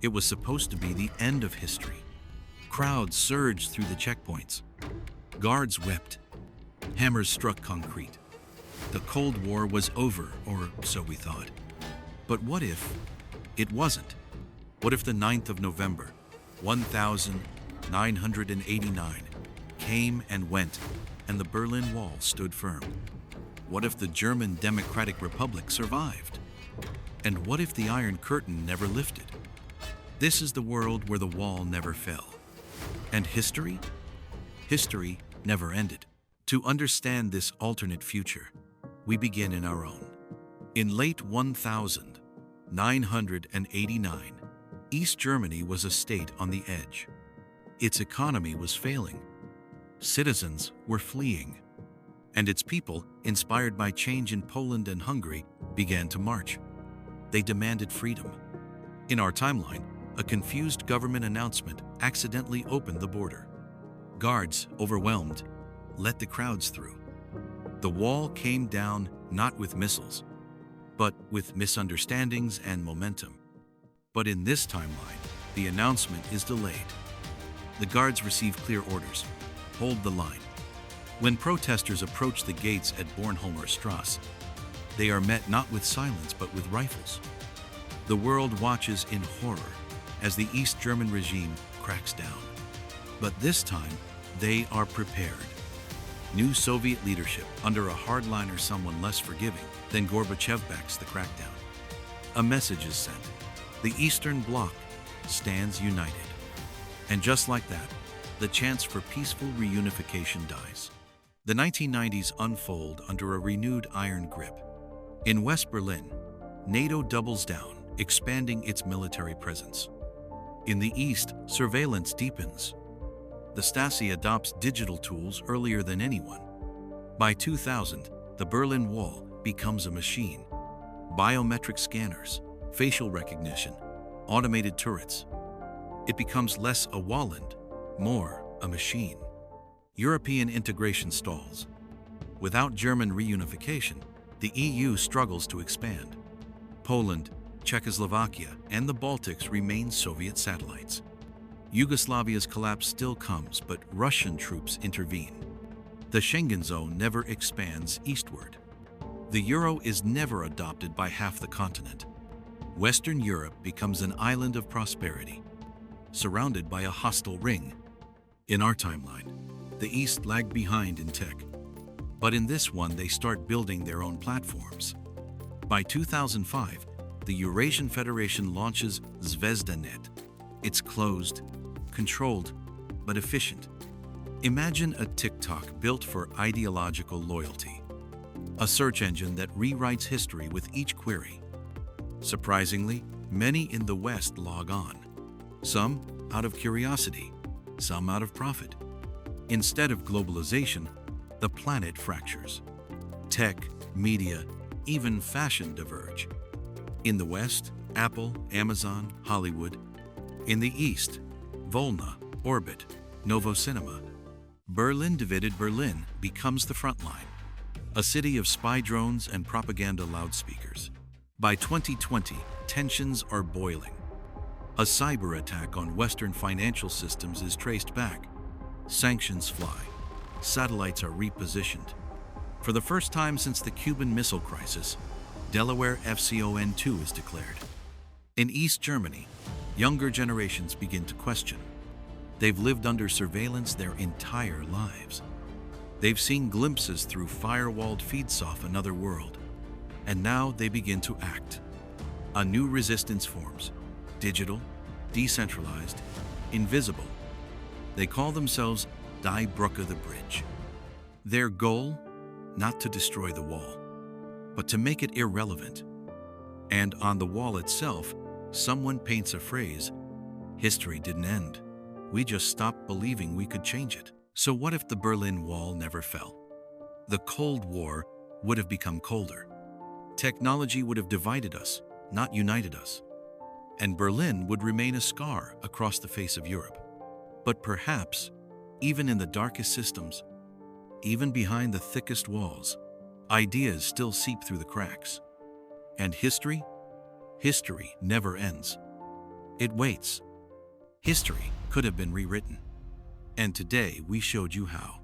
It was supposed to be the end of history. Crowds surged through the checkpoints. Guards wept. Hammers struck concrete. The Cold War was over, or so we thought. But what if it wasn't? What if the 9th of November, 1989, came and went, and the Berlin Wall stood firm? What if the German Democratic Republic survived? And what if the Iron Curtain never lifted? This is the world where the wall never fell. And history? History never ended. To understand this alternate future, we begin in our own. In late 1989, East Germany was a state on the edge. Its economy was failing. Citizens were fleeing. And its people, inspired by change in Poland and Hungary, began to march. They demanded freedom. In our timeline, a confused government announcement accidentally opened the border. Guards, overwhelmed, let the crowds through. The wall came down not with missiles, but with misunderstandings and momentum. But in this timeline, the announcement is delayed. The guards receive clear orders: hold the line. When protesters approach the gates at Bornholmer Strasse, they are met not with silence but with rifles. The world watches in horror as the East German regime cracks down. But this time, they are prepared. New Soviet leadership under a hardliner, someone less forgiving than Gorbachev, backs the crackdown. A message is sent. The Eastern Bloc stands united. And just like that, the chance for peaceful reunification dies. The 1990s unfold under a renewed iron grip. In West Berlin, NATO doubles down, expanding its military presence. In the East, surveillance deepens. The Stasi adopts digital tools earlier than anyone. By 2000, the Berlin Wall becomes a machine. Biometric scanners, facial recognition, automated turrets. It becomes less a wall and more a machine. European integration stalls. Without German reunification, the EU struggles to expand. Poland, Czechoslovakia, and the Baltics remain Soviet satellites. Yugoslavia's collapse still comes, but Russian troops intervene. The Schengen zone never expands eastward. The euro is never adopted by half the continent. Western Europe becomes an island of prosperity, surrounded by a hostile ring. In our timeline, the East lagged behind in tech. But in this one, they start building their own platforms. By 2005, the Eurasian Federation launches Zvezdanet. It's closed, controlled, but efficient. Imagine a TikTok built for ideological loyalty. A search engine that rewrites history with each query. Surprisingly, many in the West log on. Some out of curiosity, some out of profit. Instead of globalization, the planet fractures. Tech, media, even fashion diverge. In the West, Apple, Amazon, Hollywood. In the East, Volna, Orbit, Novo Cinema. Berlin divided. Berlin becomes the front line, a city of spy drones and propaganda loudspeakers. By 2020, tensions are boiling. A cyber attack on Western financial systems is traced back. Sanctions fly. Satellites are repositioned. For the first time since the Cuban Missile Crisis, Delaware FCON2 is declared. In East Germany, younger generations begin to question. They've lived under surveillance their entire lives. They've seen glimpses through firewalled feeds off another world. And now they begin to act. A new resistance forms. Digital, decentralized, invisible. They call themselves Die Brücke, the bridge. Their goal? Not to destroy the wall, but to make it irrelevant. And on the wall itself, someone paints a phrase: history didn't end. We just stopped believing we could change it. So what if the Berlin Wall never fell? The Cold War would have become colder. Technology would have divided us, not united us. And Berlin would remain a scar across the face of Europe. But perhaps, even in the darkest systems, even behind the thickest walls, ideas still seep through the cracks. And history? History never ends. It waits. History could have been rewritten. And today we showed you how.